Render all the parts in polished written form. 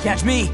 Can't catch me!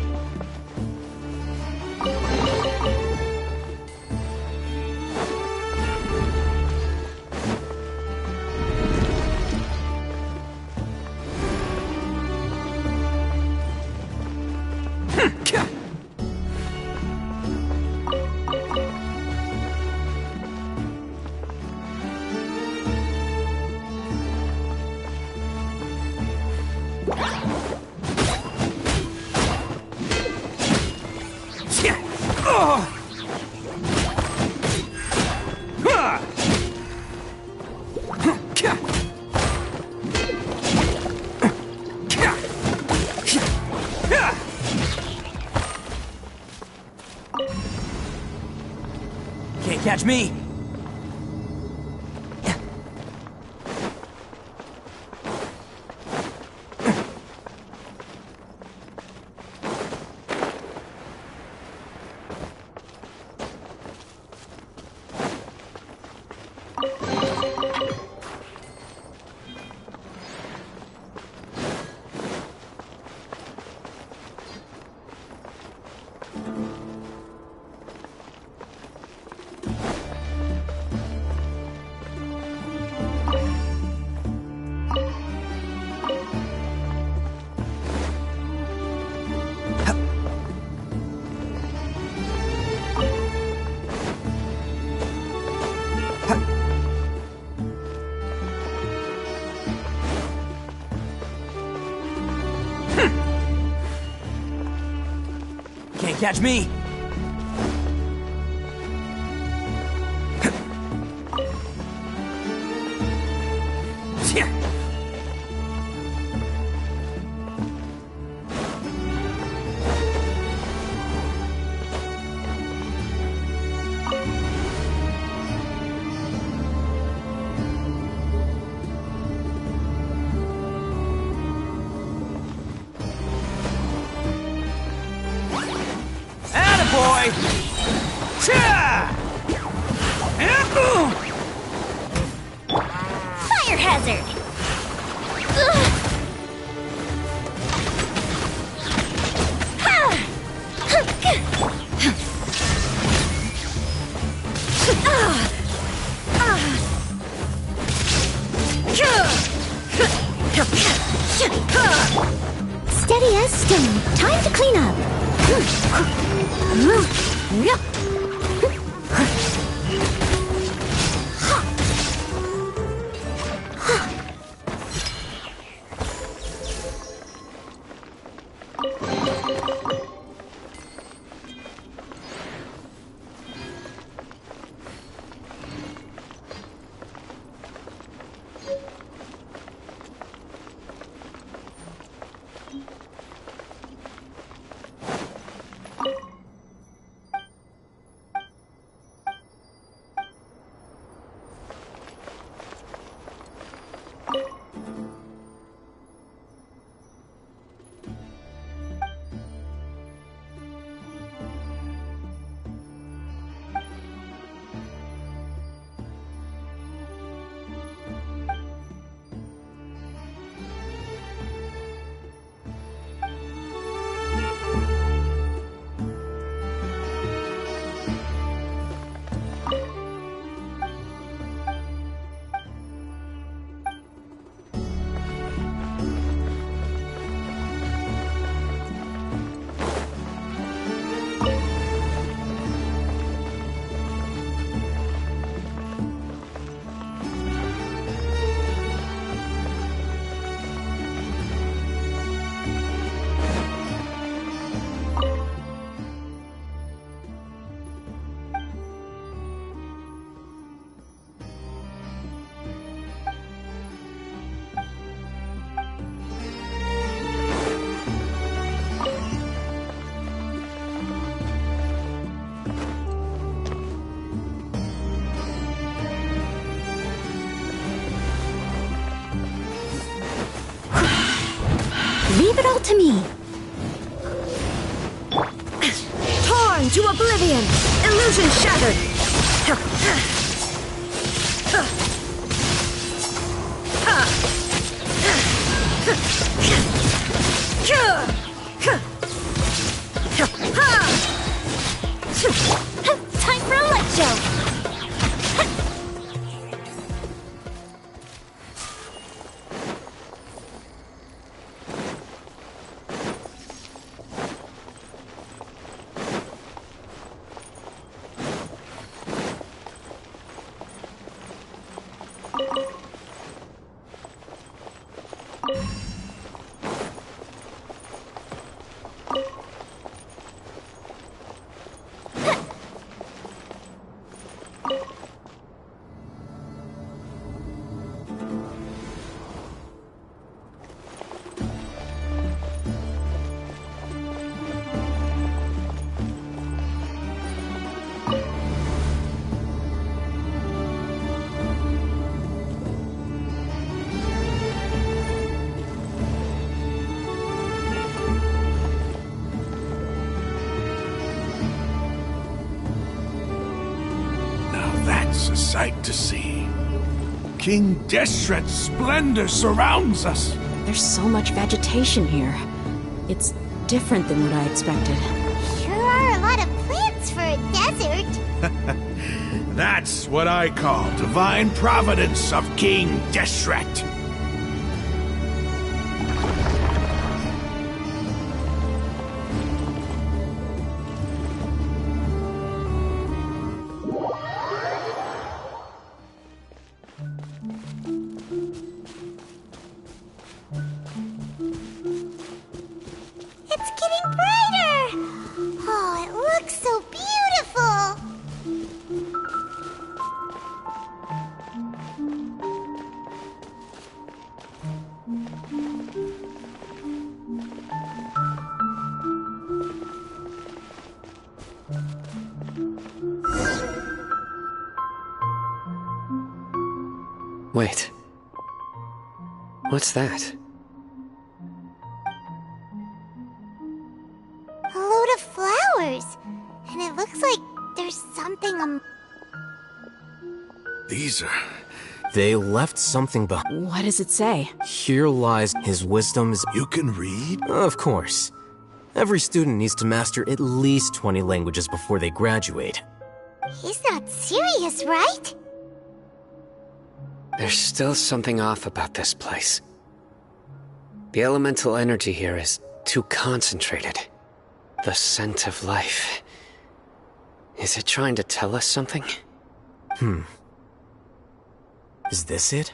Can't catch me! Can't catch me! Boy! Fire hazard! Steady as stone. Time to clean up. Leave it all to me. Torn to oblivion! Illusion shattered! That's a sight to see. King Deshret's splendor surrounds us. There's so much vegetation here. It's different than what I expected. Sure are a lot of plants for a desert. That's what I call divine providence of King Deshret. It's getting brighter! Oh, it looks so beautiful! Wait. What's that? A load of flowers. And it looks like there's something These are... They left something behind. What does it say? Here lies his wisdoms. You can read? Of course. Every student needs to master at least 20 languages before they graduate. He's not serious, right? There's still something off about this place. The elemental energy here is too concentrated. The scent of life. Is it trying to tell us something? Is this it?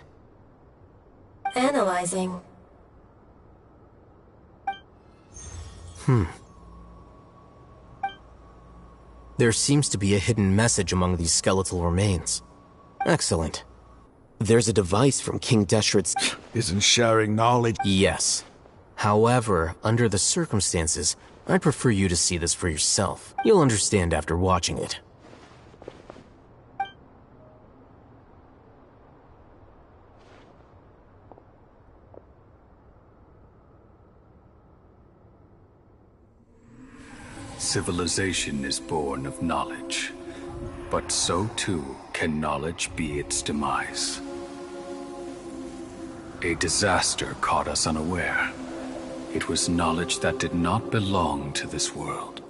Analyzing. There seems to be a hidden message among these skeletal remains. Excellent. There's a device from King Deshret's... Isn't sharing knowledge? Yes. However, under the circumstances, I'd prefer you to see this for yourself. You'll understand after watching it. Civilization is born of knowledge, but so too can knowledge be its demise. A disaster caught us unaware. It was knowledge that did not belong to this world.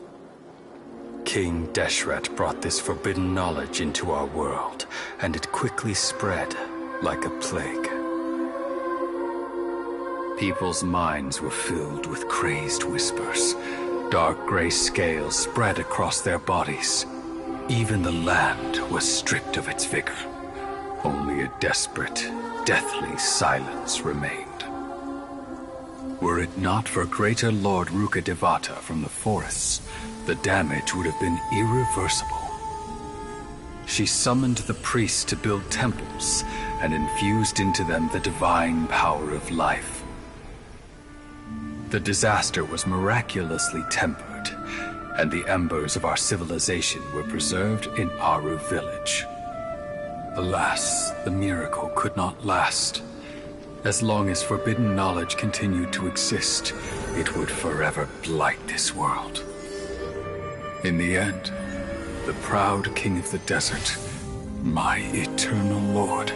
King Deshret brought this forbidden knowledge into our world, and it quickly spread like a plague. People's minds were filled with crazed whispers. Dark gray scales spread across their bodies. Even the land was stripped of its vigor. Only a desperate, deathly silence remained. Were it not for greater Lord Rukkhadevata from the forests, the damage would have been irreversible. She summoned the priests to build temples and infused into them the divine power of life. The disaster was miraculously tempered, and the embers of our civilization were preserved in Aru village. Alas, the miracle could not last. As long as forbidden knowledge continued to exist, it would forever blight this world. In the end, the proud king of the desert, my eternal lord,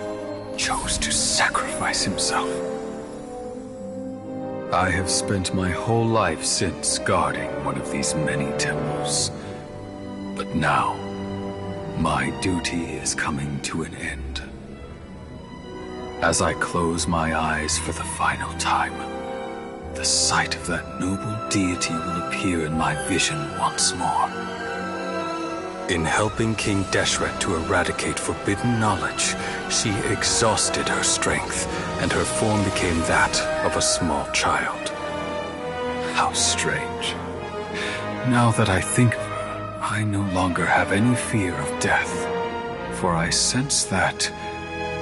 chose to sacrifice himself. I have spent my whole life since guarding one of these many temples. But now, my duty is coming to an end. As I close my eyes for the final time, the sight of that noble deity will appear in my vision once more. In helping King Deshret to eradicate forbidden knowledge, she exhausted her strength, and her form became that of a small child. How strange. Now that I think of her, I no longer have any fear of death, for I sense that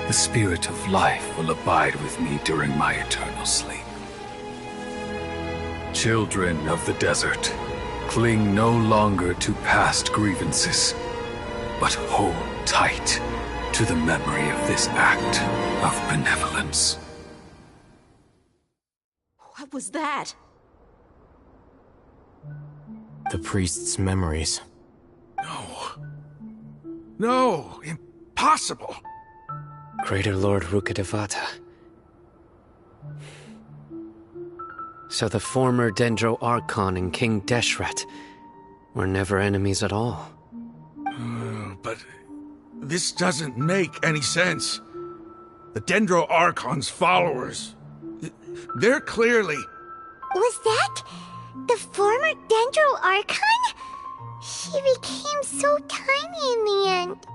the spirit of life will abide with me during my eternal sleep. Children of the desert, cling no longer to past grievances, but hold tight to the memory of this act of benevolence. What was that? The priest's memories. No, impossible. Greater Lord Rukkhadevata. So the former Dendro Archon and King Deshret were never enemies at all. But this doesn't make any sense. The Dendro Archon's followers, they're clearly... Was that the former Dendro Archon? She became so tiny in the end.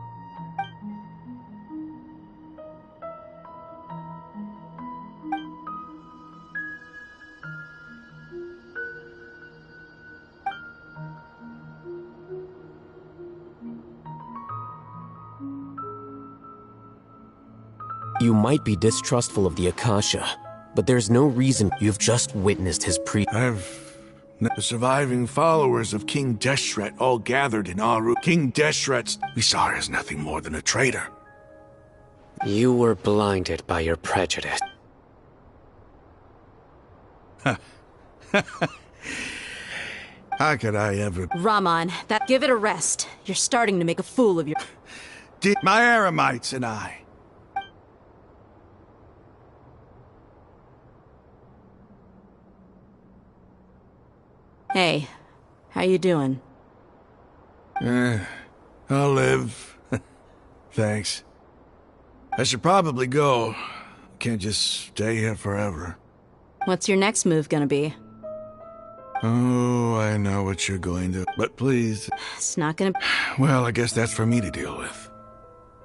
You might be distrustful of the Akasha, but there's no reason. You've just witnessed his The surviving followers of King Deshret all gathered in Aru. King Deshret's... We saw her as nothing more than a traitor. You were blinded by your prejudice. How could I ever... Raman, give it a rest. You're starting to make a fool of your... My Eremites and I... Hey, how you doing? I'll live. Thanks. I should probably go. Can't just stay here forever. What's your next move gonna be? Oh, I know what you're going to... But please... It's not gonna... Well, I guess that's for me to deal with.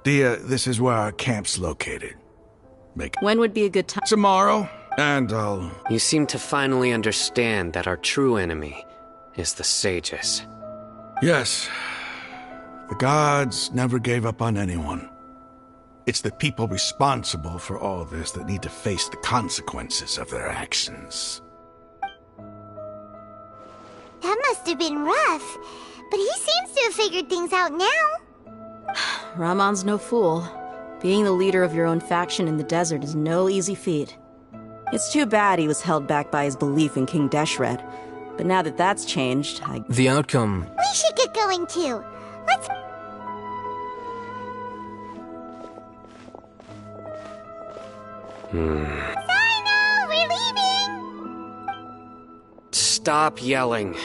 Dia, this is where our camp's located. When would be a good time? Tomorrow, and I'll... You seem to finally understand that our true enemy is the sages. Yes. The gods never gave up on anyone. It's the people responsible for all this that need to face the consequences of their actions. That must have been rough, but he seems to have figured things out now. Ramon's no fool. Being the leader of your own faction in the desert is no easy feat. It's too bad he was held back by his belief in King Deshret. But now that that's changed, The outcome... We should get going too. Let's... Sino, we're leaving! Stop yelling.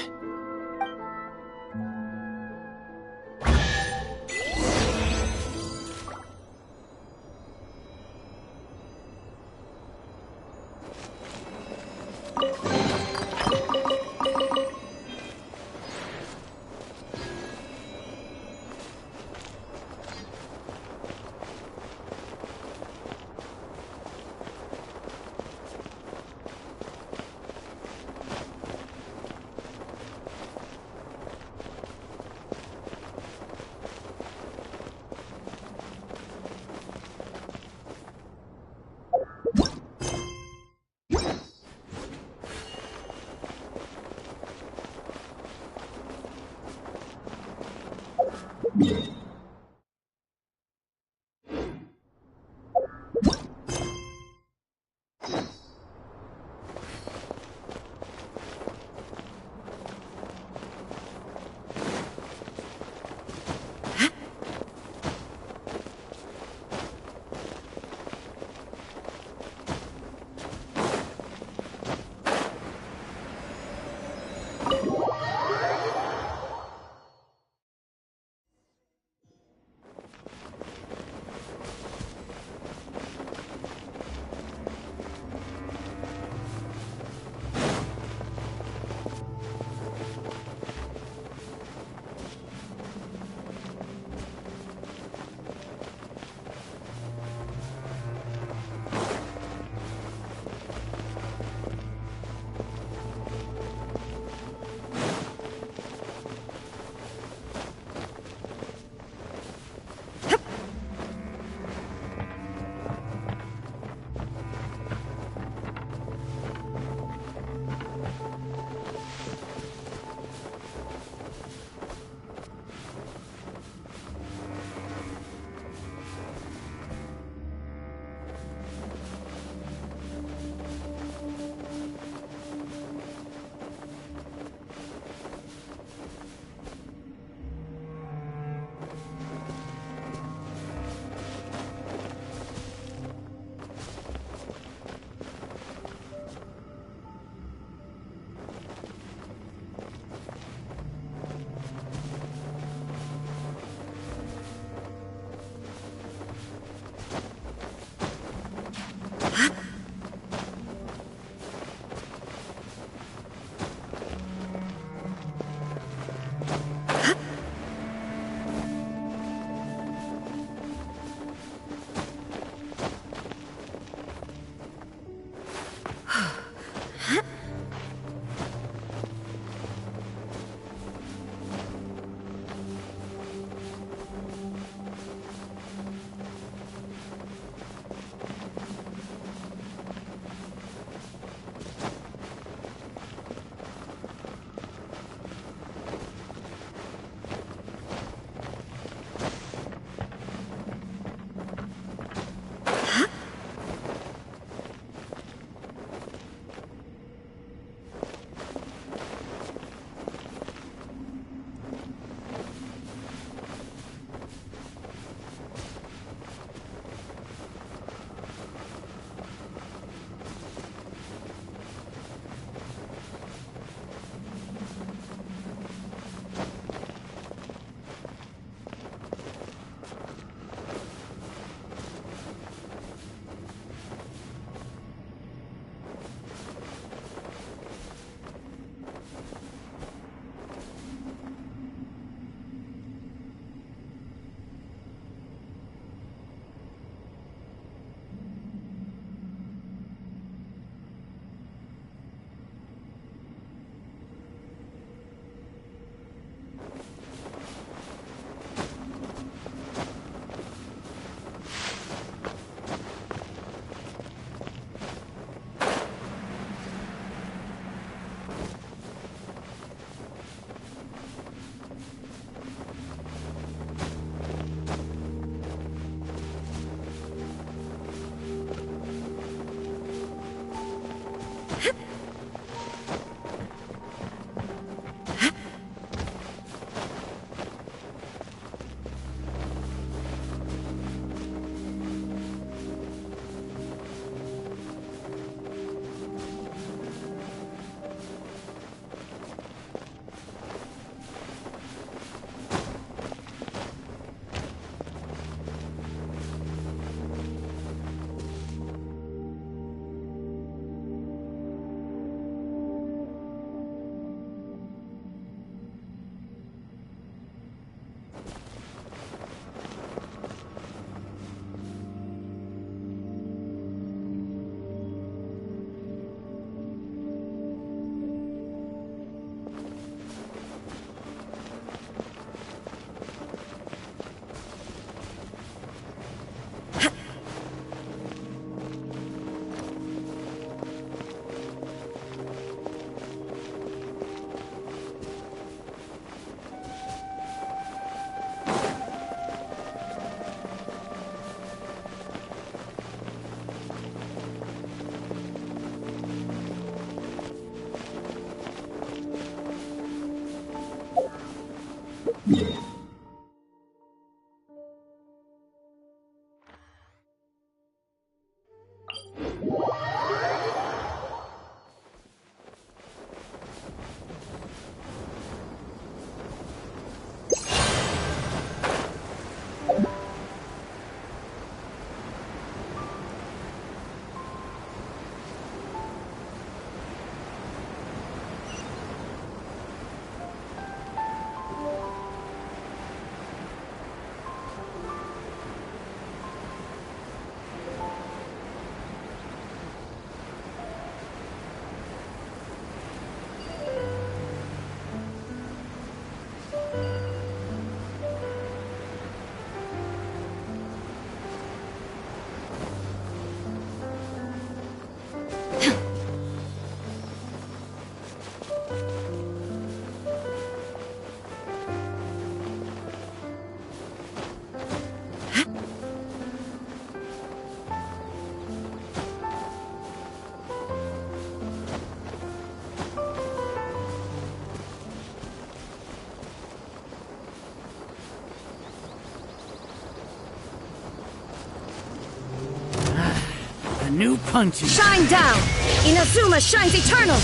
New punching. Shine down! Inazuma shines eternal!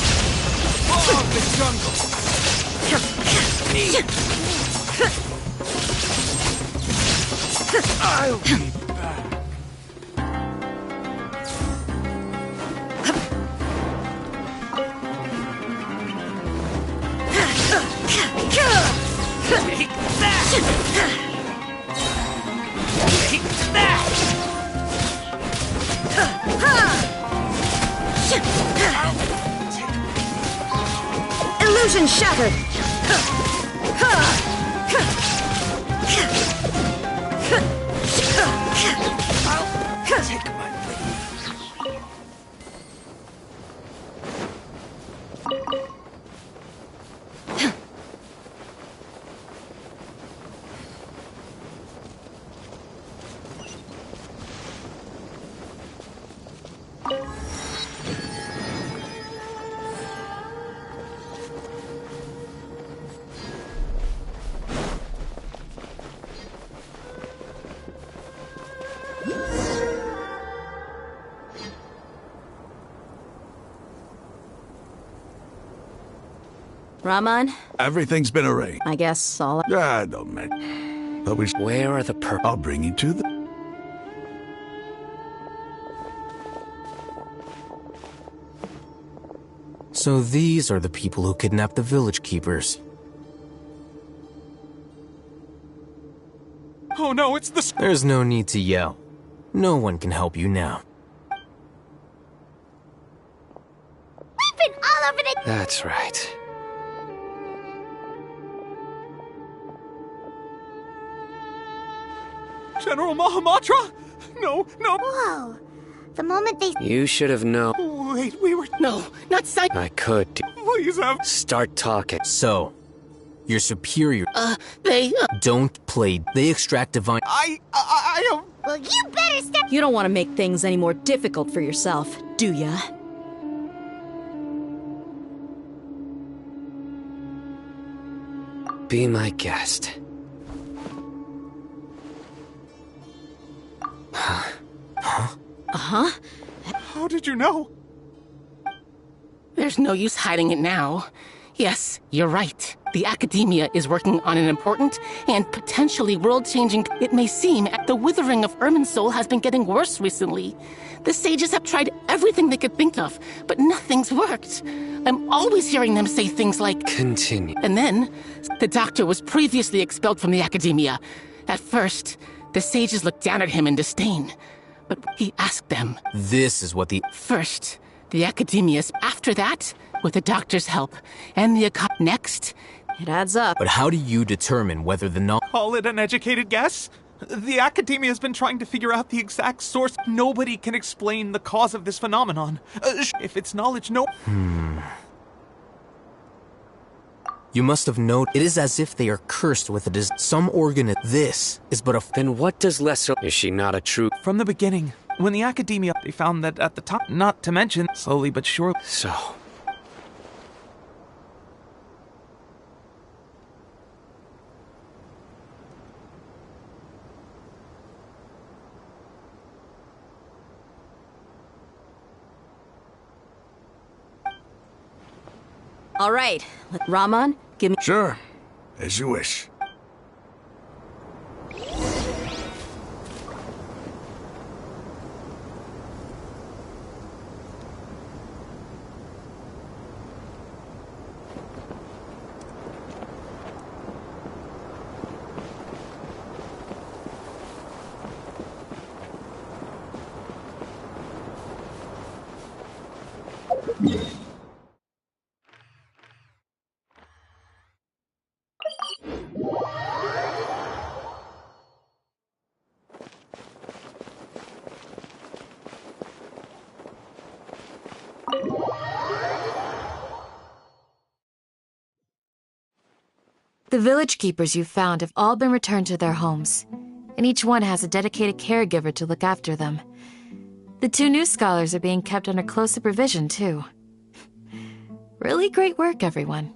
Oh, the jungle. I'll be back. Take that! Take that! Illusion shattered! I'll take my leave. Raman, Everything's been arranged. I guess all. Ah, don't matter. But Where are the I'll bring you to the... So these are the people who kidnapped the village keepers. Oh no, it's the... There's no need to yell. No one can help you now. We've been all over the... That's right. General Mahamatra? No, no. Whoa. The moment they... You should have known. Wait, we were... No, not sight. I could. Please have... Start talking. So, your superior... They... Don't play. They extract divine... I don't... Well, you better step... You don't want to make things any more difficult for yourself, do ya? Be my guest. Uh-huh. How did you know? There's no use hiding it now. Yes, you're right. The Academia is working on an important and potentially world-changing... It may seem the withering of Irminsul has been getting worse recently. The sages have tried everything they could think of, but nothing's worked. I'm always hearing them say things like... Continue. And then, the doctor was previously expelled from the Academia. At first, the sages looked down at him in disdain. But he asked them... This is what the... First, the Academia's... After that, with the doctor's help, and the next... It adds up. But how do you determine whether the Call it an educated guess? The Academia has been trying to figure out the exact source. Nobody can explain the cause of this phenomenon. If it's knowledge, no... You must have known. It is as if they are cursed with some organ. This is but a... Then what does Lesser... Is she not a true... From the beginning, when the Academia, they found that at the time, not to mention, slowly but surely... So... All right. Raman, give me... Sure, as you wish. The village keepers you've found have all been returned to their homes, and each one has a dedicated caregiver to look after them. The 2 new scholars are being kept under close supervision, too. Really great work, everyone.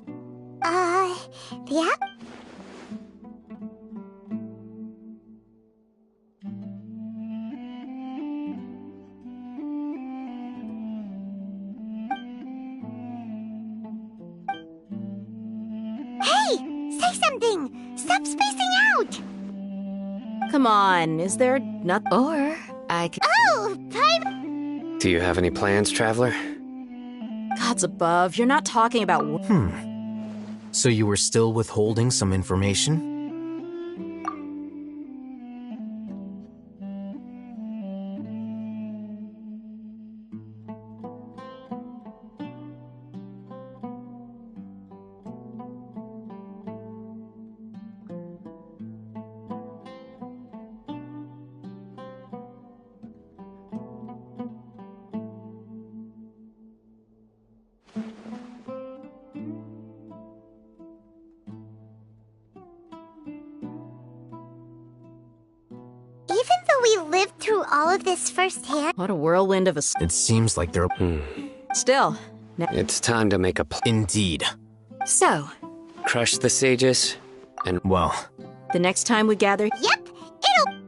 Yeah? Say something! Stop spacing out! Come on, is there nothing? Or I could... Oh, private... Do you have any plans, Traveler? Gods above, you're not talking about... So you were still withholding some information? Even though we lived through all of this firsthand... What a whirlwind of a... It seems like they're... Still. It's time to make a Indeed. So, crush the sages, and... Well, The next time we gather... Yep, it'll...